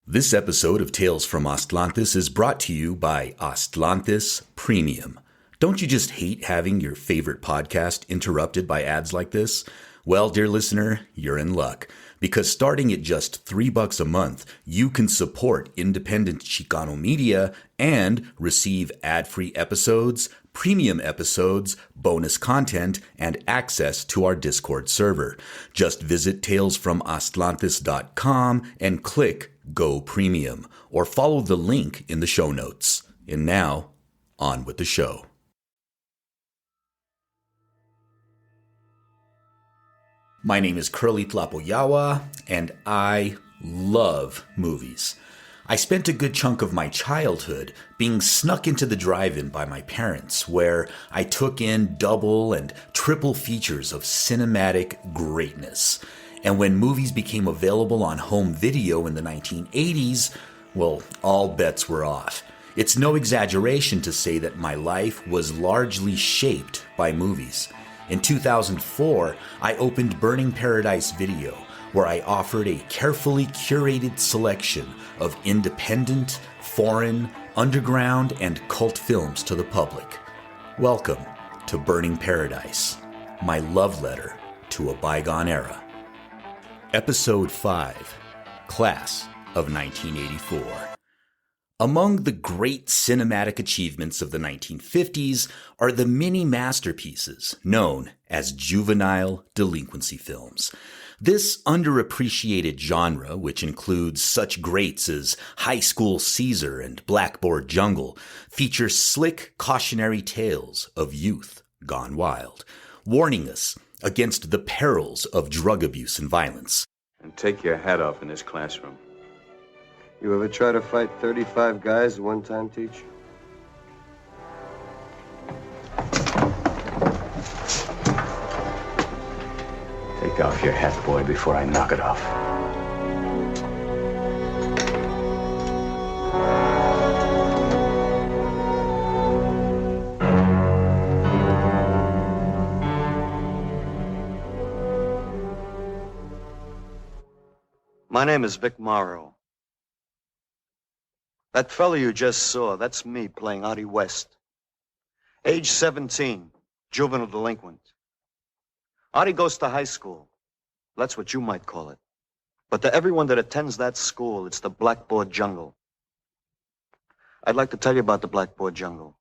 This episode of Tales from Ostlantis is brought to you by Ostlantis Premium. Don't you just hate having your favorite podcast interrupted by ads like this? Well, dear listener, you're in luck. Because starting at just $3 a month, you can support independent Chicano media and receive ad-free episodes, premium episodes, bonus content, and access to our Discord server. Just visit talesfromostlantis.com and click Go Premium, or follow the link in the show notes. And now, on with the show. My name is Kurly Tlapoyawa, and I love movies. I spent a good chunk of my childhood being snuck into the drive-in by my parents, where I took in double and triple features of cinematic greatness. And when movies became available on home video in the 1980s, well, all bets were off. It's no exaggeration to say that my life was largely shaped by movies. In 2004, I opened Burning Paradise Video, where I offered a carefully curated selection of independent, foreign, underground, and cult films to the public. Welcome to Burning Paradise, my love letter to a bygone era. Episode 5, Class of 1984. Among the great cinematic achievements of the 1950s are the many masterpieces known as juvenile delinquency films. This underappreciated genre, which includes such greats as High School Caesar and Blackboard Jungle, features slick cautionary tales of youth gone wild, warning us against the perils of drug abuse and violence. And take your hat off in this classroom. You ever try to fight 35 guys at one time, Teach? Take off your hat, boy, before I knock it off. My name is Vic Morrow. That fellow you just saw, that's me playing Artie West. Age 17, juvenile delinquent. Artie goes to high school. That's what you might call it. But to everyone that attends that school, it's the Blackboard Jungle. I'd like to tell you about the Blackboard Jungle.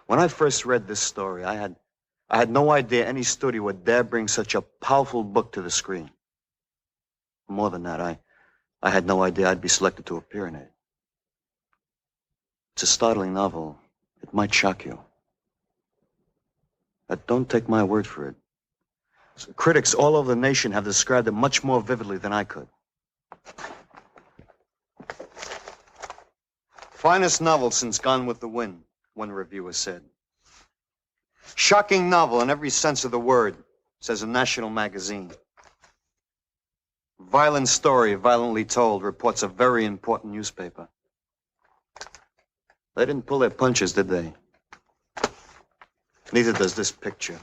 When I first read this story, I had no idea any studio would dare bring such a powerful book to the screen. More than that, I had no idea I'd be selected to appear in it. It's a startling novel. It might shock you. But don't take my word for it. So critics all over the nation have described it much more vividly than I could. Finest novel since Gone with the Wind, one reviewer said. Shocking novel in every sense of the word, says a national magazine. Violent story, violently told, reports a very important newspaper. They didn't pull their punches, did they? Neither does this picture.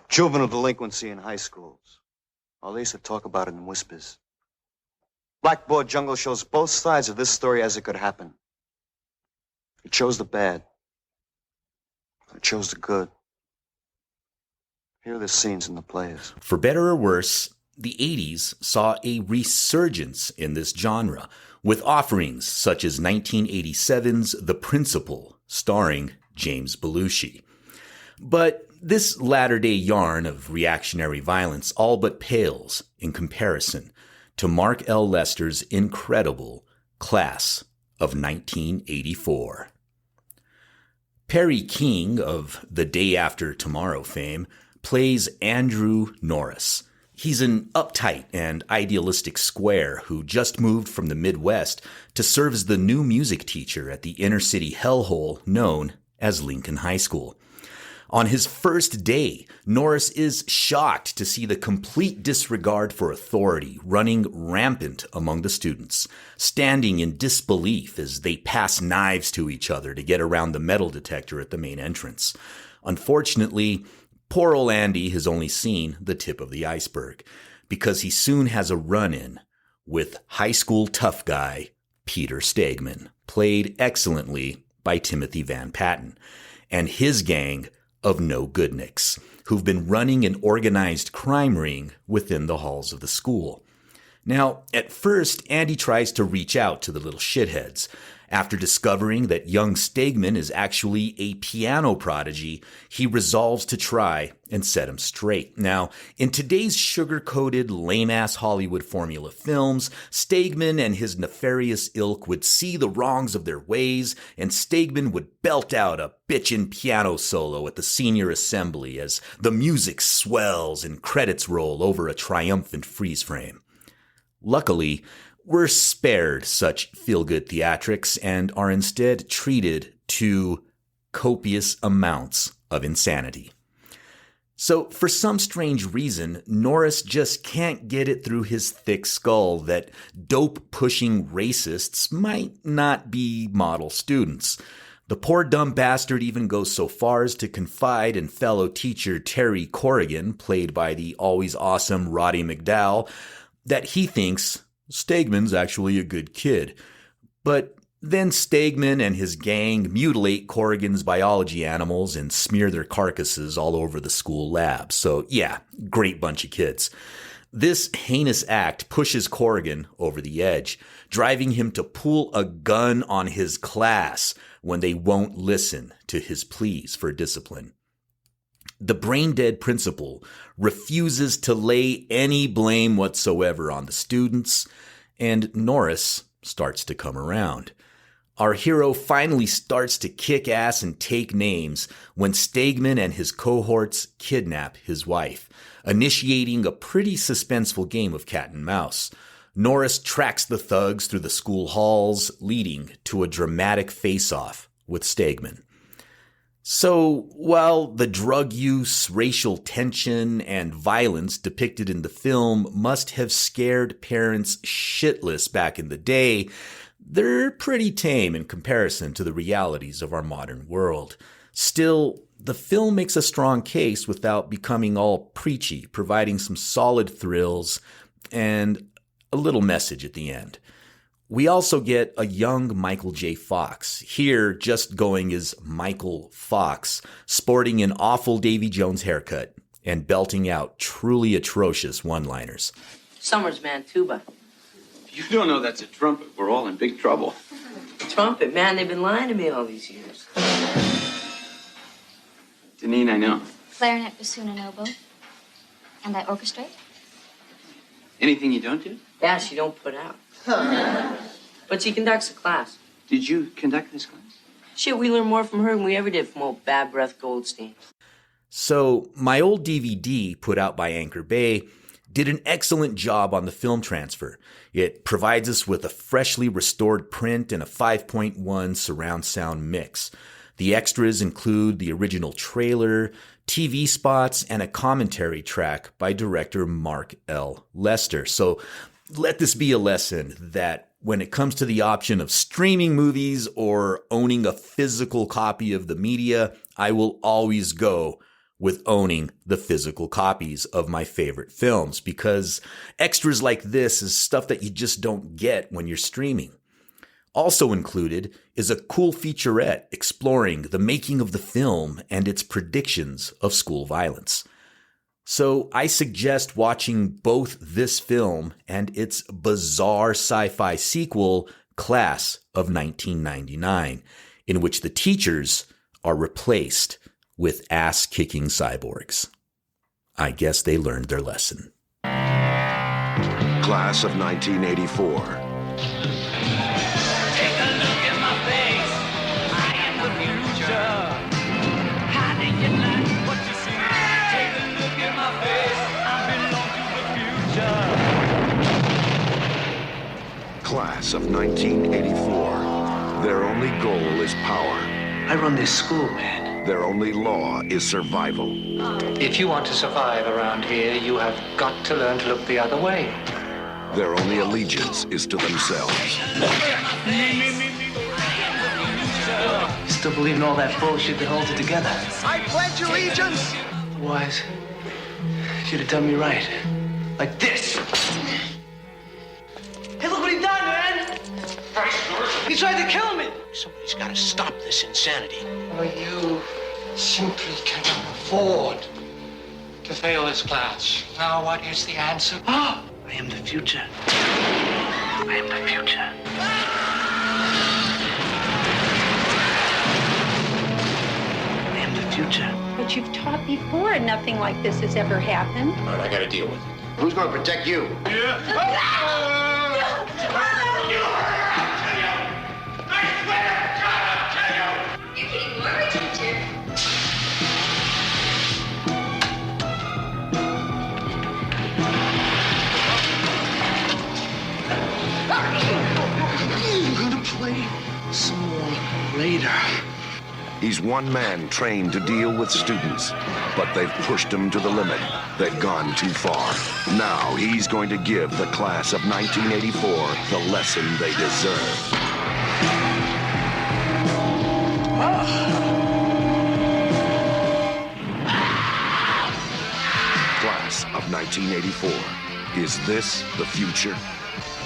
Juvenile delinquency in high schools. Oh, they used to talk about it in whispers. Blackboard Jungle shows both sides of this story as it could happen. It shows the bad. It shows the good. Here are the scenes and the players. For better or worse, the 80s saw a resurgence in this genre, with offerings such as 1987's The Principal, starring James Belushi. But this latter-day yarn of reactionary violence all but pales in comparison to Mark L. Lester's incredible Class of 1984. Perry King of The Day After Tomorrow fame plays Andrew Norris. He's an uptight and idealistic square who just moved from the Midwest to serve as the new music teacher at the inner-city hellhole known as Lincoln High School. On his first day, Norris is shocked to see the complete disregard for authority running rampant among the students, standing in disbelief as they pass knives to each other to get around the metal detector at the main entrance. Unfortunately, poor old Andy has only seen the tip of the iceberg, because he soon has a run-in with high school tough guy Peter Stegman, played excellently by Timothy Van Patten, and his gang of no-goodniks, who've been running an organized crime ring within the halls of the school. Now, at first, Andy tries to reach out to the little shitheads. After discovering that young Stegman is actually a piano prodigy, he resolves to try and set him straight. Now, in today's sugar-coated, lame-ass Hollywood formula films, Stegman and his nefarious ilk would see the wrongs of their ways, and Stegman would belt out a bitchin' piano solo at the senior assembly as the music swells and credits roll over a triumphant freeze frame. Luckily, we're spared such feel-good theatrics and are instead treated to copious amounts of insanity. So, for some strange reason, Norris just can't get it through his thick skull that dope-pushing racists might not be model students. The poor dumb bastard even goes so far as to confide in fellow teacher Terry Corrigan, played by the always awesome Roddy McDowall, that he thinks Stegman's actually a good kid. But then Stegman and his gang mutilate Corrigan's biology animals and smear their carcasses all over the school lab. So yeah, great bunch of kids. This heinous act pushes Corrigan over the edge, driving him to pull a gun on his class when they won't listen to his pleas for discipline. The brain-dead principal refuses to lay any blame whatsoever on the students, and Norris starts to come around. Our hero finally starts to kick ass and take names when Stegman and his cohorts kidnap his wife, initiating a pretty suspenseful game of cat and mouse. Norris tracks the thugs through the school halls, leading to a dramatic face-off with Stegman. So, while the drug use, racial tension, and violence depicted in the film must have scared parents shitless back in the day, they're pretty tame in comparison to the realities of our modern world. Still, the film makes a strong case without becoming all preachy, providing some solid thrills and a little message at the end. We also get a young Michael J. Fox, here just going as Michael Fox, sporting an awful Davy Jones haircut and belting out truly atrocious one-liners. Summers, man, tuba. You don't know that's a trumpet. We're all in big trouble. Trumpet, man, they've been lying to me all these years. Diane, I know. Clarinet, bassoon, and oboe. And I orchestrate. Anything you don't do? Yeah, she don't put out. But she conducts a class. Did you conduct this class? Shit, we learn more from her than we ever did from old Bad Breath Goldstein. So, my old DVD, put out by Anchor Bay, did an excellent job on the film transfer. It provides us with a freshly restored print and a 5.1 surround sound mix. The extras include the original trailer, TV spots, and a commentary track by director Mark L. Lester. So, let this be a lesson that when it comes to the option of streaming movies or owning a physical copy of the media, I will always go with owning the physical copies of my favorite films, because extras like this is stuff that you just don't get when you're streaming. Also included is a cool featurette exploring the making of the film and its predictions of school violence. So I suggest watching both this film and its bizarre sci-fi sequel, Class of 1999, in which the teachers are replaced with ass-kicking cyborgs. I guess they learned their lesson. Class of 1984. Class of 1984. Their only goal is power. I run this school, man. Their only law is survival. If you want to survive around here, you have got to learn to look the other way. Their only allegiance is to themselves. Still believe in all that bullshit that holds it together? I pledge allegiance! Otherwise, you'd have done me right. Like this. He tried to kill me! Somebody's got to stop this insanity. Well, you simply cannot afford to fail this class. Now, what is the answer? I am the future. I am the future. I am the future. But you've taught before and nothing like this has ever happened. All right, I got to deal with it. Who's going to protect you? You're getting worried, teacher. I'm gonna play some more later. He's one man trained to deal with students, but they've pushed him to the limit. They've gone too far. Now he's going to give the class of 1984 the lesson they deserve. Class of 1984. Is this the future?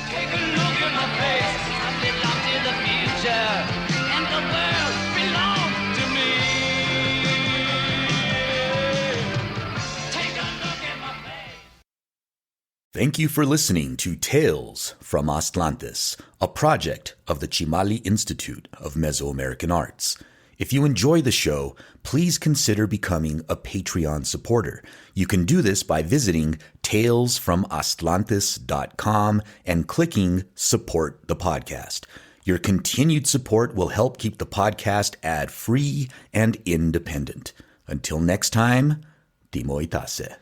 Take a look at my face. I belong to the future. And the world belongs to me. Take a look at my face. Thank you for listening to Tales from Atlantis, a project of the Chimali Institute of Mesoamerican Arts. If you enjoy the show, please consider becoming a Patreon supporter. You can do this by visiting talesfromatlantis.com and clicking Support the Podcast. Your continued support will help keep the podcast ad-free and independent. Until next time, Timo Itase.